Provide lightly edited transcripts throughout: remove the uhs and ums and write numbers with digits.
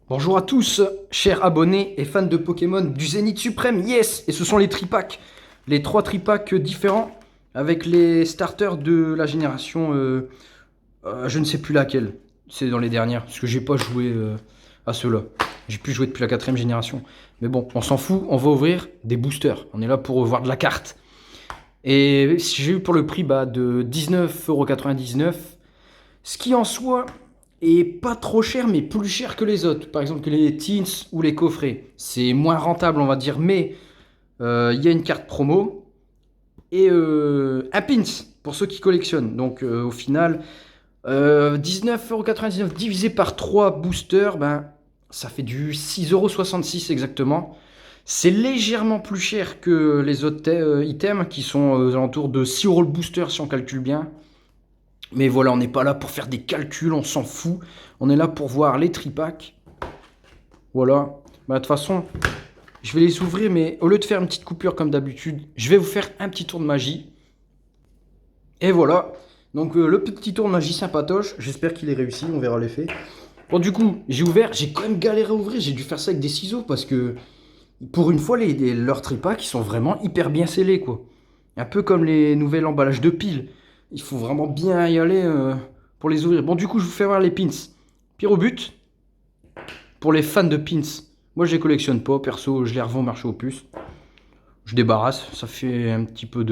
Bonjour à tous, chers abonnés et fans de Pokémon du Zénith Suprême, yes! Et ce sont les tripacks, les trois tripacks différents avec les starters de la génération, je ne sais plus laquelle, c'est dans les dernières, parce que j'ai pas joué à ceux-là. J'ai pu jouer depuis la quatrième génération. Mais bon, on s'en fout, on va ouvrir des boosters. On est là pour voir de la carte. Et j'ai eu pour le prix de 19,99 €, ce qui en soi est pas trop cher, mais plus cher que les autres. Par exemple que les teens ou les coffrets. C'est moins rentable, on va dire, mais il y a une carte promo et un pins pour ceux qui collectionnent. Donc au final, 19,99 € divisé par 3 boosters, ça fait du 6,66 € exactement. C'est légèrement plus cher que les autres items qui sont aux alentours de 6 € le booster si on calcule bien. Mais voilà, on n'est pas là pour faire des calculs, on s'en fout. On est là pour voir les tripacks. Voilà. De toute façon, je vais les ouvrir, mais au lieu de faire une petite coupure comme d'habitude, je vais vous faire un petit tour de magie. Et voilà. Donc le petit tour de magie sympatoche, j'espère qu'il est réussi, on verra l'effet. Bon du coup, j'ai ouvert, j'ai quand même galéré à ouvrir, j'ai dû faire ça avec des ciseaux parce que pour une fois, leurs tripacks, ils sont vraiment hyper bien scellés quoi. Un peu comme les nouveaux emballages de piles. Il faut vraiment bien y aller pour les ouvrir. Bon du coup, je vous fais voir les pins. Pyrobut, pour les fans de pins. Moi, je les collectionne pas, perso, je les revends au marché aux puces. Je débarrasse, ça fait un petit peu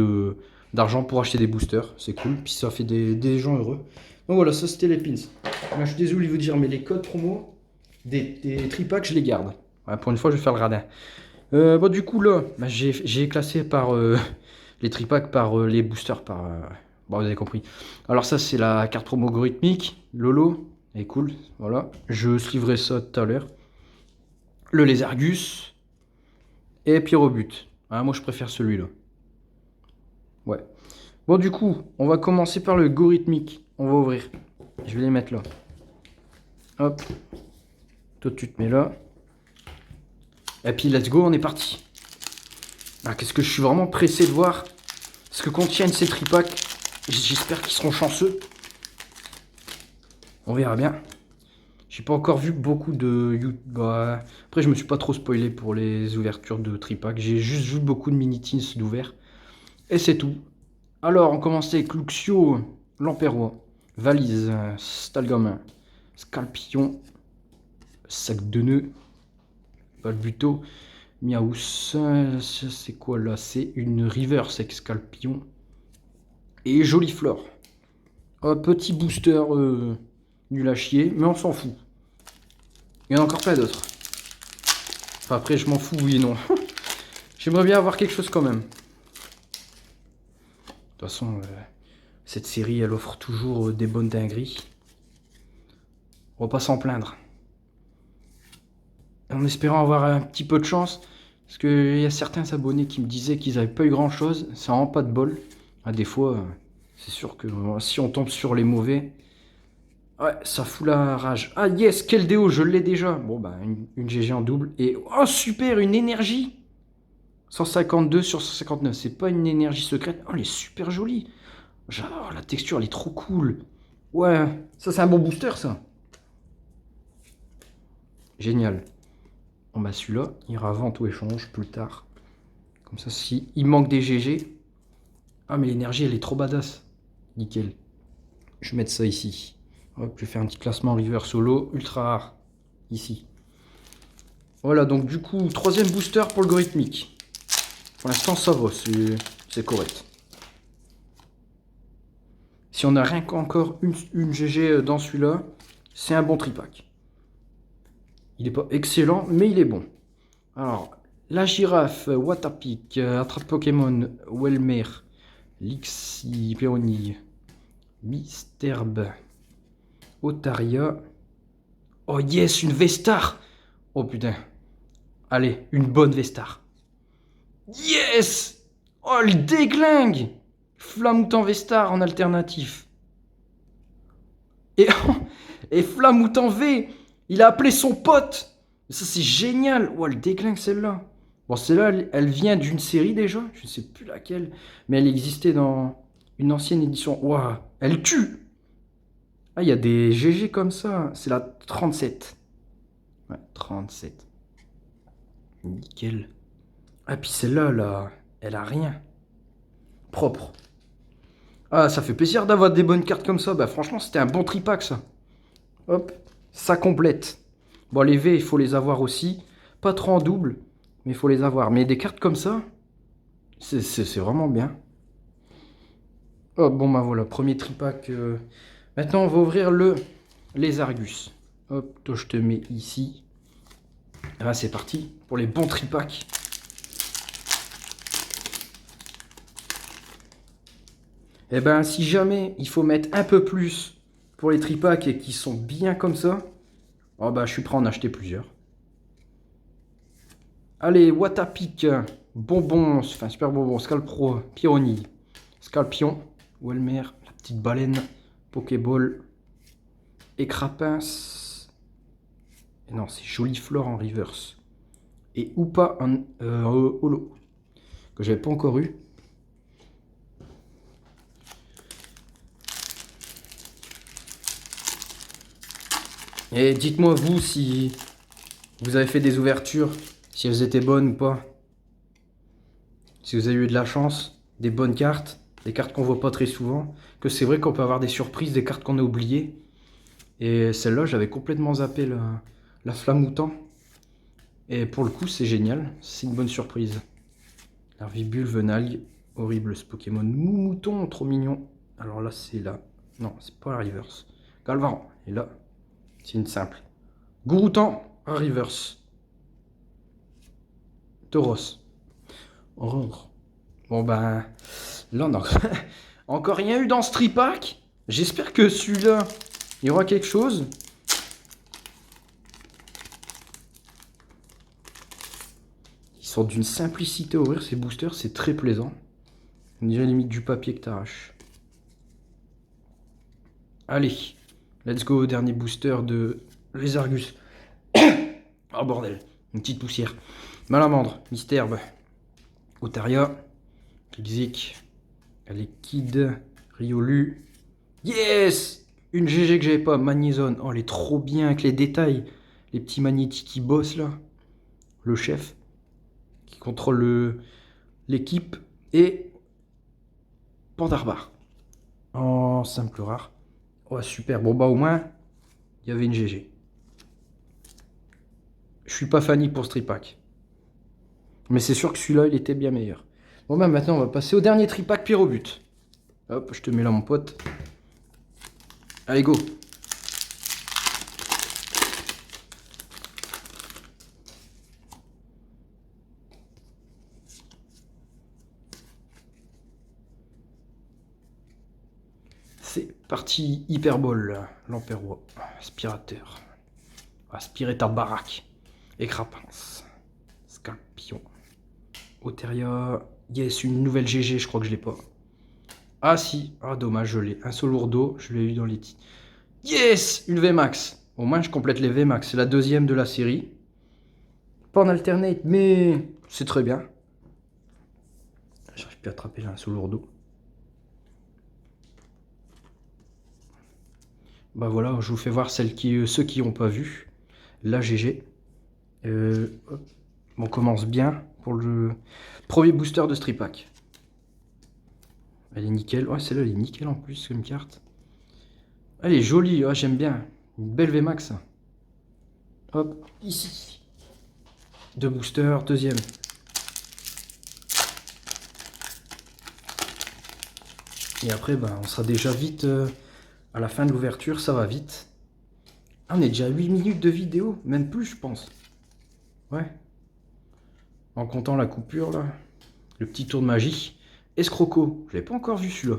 d'argent pour acheter des boosters, c'est cool, puis ça fait des gens heureux. Donc voilà, ça c'était les pins. Là, je suis désolé de vous dire, mais les codes promo des tripacks, je les garde. Ouais, pour une fois, je vais faire le radin. Bon, du coup, là, j'ai classé par les tripacks, par les boosters, par... bon, vous avez compris. Alors ça, c'est la carte promo algorithmique, Lolo, elle est cool, voilà. Je suivrai ça tout à l'heure. Le Lézargus et Pyrobut. Ah, moi, je préfère celui-là. Ouais. Bon, du coup, on va commencer par le algorithmique. On va ouvrir. Je vais les mettre là. Hop. Toi, tu te mets là. Et puis, let's go, on est parti. Ah, qu'est-ce que je suis vraiment pressé de voir ce que contiennent ces tripacks. J'espère qu'ils seront chanceux. On verra bien. J'ai pas encore vu beaucoup de... Après, je me suis pas trop spoilé pour les ouvertures de tripacks. J'ai juste vu beaucoup de mini-teens d'ouvert. Et c'est tout. Alors, on commence avec Luxio, Lamperois, Valise, Stalgamin, Scalpion, Sac de nœuds, Balbuto, Miaus. C'est quoi là? C'est une reverse avec Scalpion. Et Joliflore. Un petit booster nul à chier, mais on s'en fout. Il y en a encore plein d'autres. Enfin, après, je m'en fous, oui et non. J'aimerais bien avoir quelque chose quand même. De toute façon, cette série, elle offre toujours des bonnes dingueries. On va pas s'en plaindre. En espérant avoir un petit peu de chance. Parce qu'il y a certains abonnés qui me disaient qu'ils n'avaient pas eu grand chose. C'est vraiment pas de bol. Ah, des fois, c'est sûr que si on tombe sur les mauvais, ouais, ça fout la rage. Ah yes, quel déo, je l'ai déjà. Bon, une GG en double. Et oh super, une énergie. 152 sur 159. C'est pas une énergie secrète. Oh, elle est super jolie. Genre, la texture, elle est trop cool. Ouais, ça c'est un bon booster, ça. Génial. Bon celui-là, il ira vente ou échange plus tard. Comme ça, si il manque des GG. Ah, mais l'énergie, elle est trop badass. Nickel. Je vais mettre ça ici. Hop, je vais faire un petit classement river solo. Ultra rare. Ici. Voilà, donc du coup, troisième booster pour le algorithmique. Pour l'instant, ça va, c'est correct. Si on n'a rien qu'encore une GG dans celui-là, c'est un bon tripack. Il n'est pas excellent, mais il est bon. Alors, la girafe, Watapic, Attrape Pokémon, Welmer, Lixi, Péronille, Misterb, Otaria. Oh yes, une Vestar. Oh putain. Allez, une bonne Vestar. Yes. Oh, le déglingue. Flamoutant Vestar en alternatif. Et, et Flamoutant V, il a appelé son pote. Ça, c'est génial. Oh, le déglingue celle-là. Bon, celle-là, elle vient d'une série déjà. Je ne sais plus laquelle. Mais elle existait dans une ancienne édition. Waouh, elle tue. Ah, il y a des GG comme ça. C'est la 37. Ouais. 37. Nickel. Ah, puis celle-là, là, elle a rien. Propre. Ah, ça fait plaisir d'avoir des bonnes cartes comme ça. Bah, franchement, c'était un bon tripack, ça. Hop, ça complète. Bon, les V, il faut les avoir aussi. Pas trop en double, mais il faut les avoir. Mais des cartes comme ça, c'est vraiment bien. Oh, bon, bah voilà, premier tripack. Maintenant, on va ouvrir les Argus. Hop, toi, je te mets ici. Et là, c'est parti pour les bons tripacks. Et ben, si jamais il faut mettre un peu plus pour les tripacks et qui sont bien comme ça, oh bah, je suis prêt à en acheter plusieurs. Allez, Watapic, bonbons, enfin super bonbons, Scalpro, Pyroni, Scalpion, Welmer, la petite baleine, Pokéball, Écrapins, et non, c'est Joliflore en reverse, et Oupa en holo, que j'avais pas encore eu. Et dites-moi vous si vous avez fait des ouvertures, si elles étaient bonnes ou pas. Si vous avez eu de la chance, des bonnes cartes, des cartes qu'on voit pas très souvent, que c'est vrai qu'on peut avoir des surprises, des cartes qu'on a oubliées. Et celle-là, j'avais complètement zappé la Flamoutant. Et pour le coup, c'est génial, c'est une bonne surprise. Larvibule, Venalgue, horrible ce Pokémon. Moumouton, trop mignon. Alors là, c'est là. Non, c'est pas la reverse. Galvaran, et là, c'est une simple. Gouroutan, un reverse. Tauros. Aurore. Bon ben, là on a encore rien eu dans ce tripack. J'espère que celui-là, il y aura quelque chose. Ils sont d'une simplicité à ouvrir ces boosters, c'est très plaisant. On dirait limite du papier que t'arraches. Allez, let's go, dernier booster de les Argus. Oh bordel, une petite poussière. Malamandre, Mystherbe, Otaria, Kixik, Liquide, Riolu. Yes! Une GG que j'avais pas, Magnezone. Oh, elle est trop bien avec les détails. Les petits magnétiques qui bossent là. Le chef qui contrôle l'équipe. Et Pandarbar. Oh, simple rare. Oh, super. Bon, bah au moins, il y avait une GG. Je suis pas fanny pour ce tripack. Mais c'est sûr que celui-là, il était bien meilleur. Bon, bah maintenant, on va passer au dernier tripack Pyrobut. Hop, je te mets là, mon pote. Allez, go! C'est parti, Hyperball, l'Emperoi, Aspirateur, Aspirer ta baraque, Écrapins, Scalpion, Oteria, yes, une nouvelle GG, je crois que je l'ai pas. Ah si, ah dommage, je l'ai, un Solourdo, je l'ai eu dans les titres. Yes, une VMAX, au moins je complète les VMAX, c'est la deuxième de la série. Pas en alternate, mais c'est très bien. J'arrive plus à attraper là un Solourdo. Bah voilà, je vous fais voir ceux qui n'ont pas vu. La GG. On commence bien pour le premier booster de Stripack. Elle est nickel. Ouais, celle-là, elle est nickel en plus comme carte. Elle est jolie, ouais, j'aime bien. Une belle VMAX. Hop, ici. Deux boosters, deuxième. Et après, bah, on sera déjà vite à la fin de l'ouverture, ça va vite. Ah, on est déjà à 8 minutes de vidéo, même plus, je pense. Ouais. En comptant la coupure, là. Le petit tour de magie. Escroco, je l'ai pas encore vu celui-là.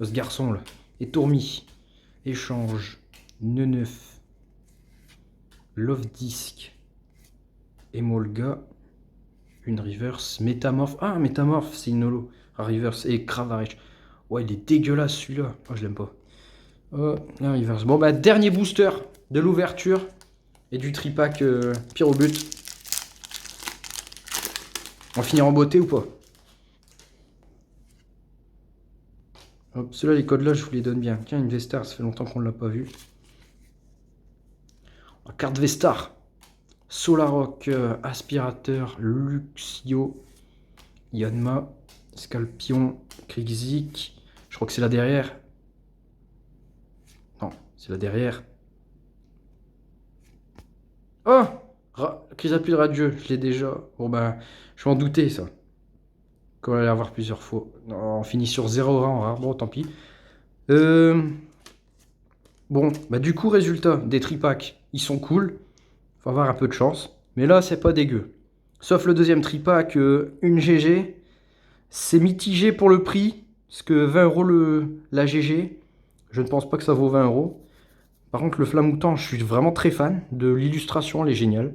Ce garçon, là. Et Tourmi. Échange. Neuf. Love Disc. Emolga. Une reverse. Métamorphe. Ah, métamorphe, c'est une holo. Reverse. Et Cravarech. Ouais, il est dégueulasse celui-là. Oh, je l'aime pas. Oh, la reverse. Bon, bah, dernier booster de l'ouverture. Et du tripack Pyrobut. On va finir en beauté ou pas? Hop, ceux-là, les codes là, je vous les donne bien. Tiens, une Vestar, ça fait longtemps qu'on ne l'a pas vu. La carte Vestar. Solarock aspirateur Luxio, Yanma, Scorpion, Krixik. Je crois que c'est là derrière. Non, c'est là derrière. Oh, Chrysapile radieux, je l'ai déjà. Bon ben, je m'en doutais ça. Qu'on allait avoir plusieurs fois. Non, on finit sur 0 rang en rare. Bon, tant pis. Bon, bah du coup, résultat, des tripacks, ils sont cool. Faut avoir un peu de chance. Mais là, c'est pas dégueu. Sauf le deuxième tripack, une GG. C'est mitigé pour le prix. Parce que 20 euros la GG. Je ne pense pas que ça vaut 20 euros. Par contre, le flamoutant, je suis vraiment très fan. De l'illustration, elle est géniale.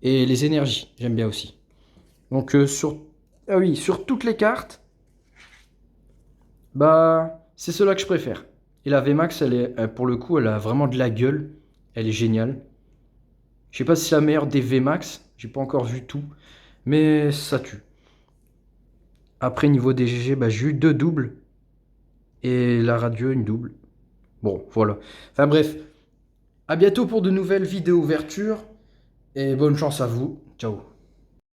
Et les énergies, j'aime bien aussi. Donc, ah oui, sur toutes les cartes, bah, c'est cela que je préfère. Et la VMAX, pour le coup, elle a vraiment de la gueule. Elle est géniale. Je sais pas si c'est la meilleure des VMAX. J'ai pas encore vu tout. Mais ça tue. Après, niveau des GG, bah, j'ai eu 2 doubles. Et la radio, une double. Bon, voilà. Enfin bref. À bientôt pour de nouvelles vidéos ouvertures. Et bonne chance à vous. Ciao.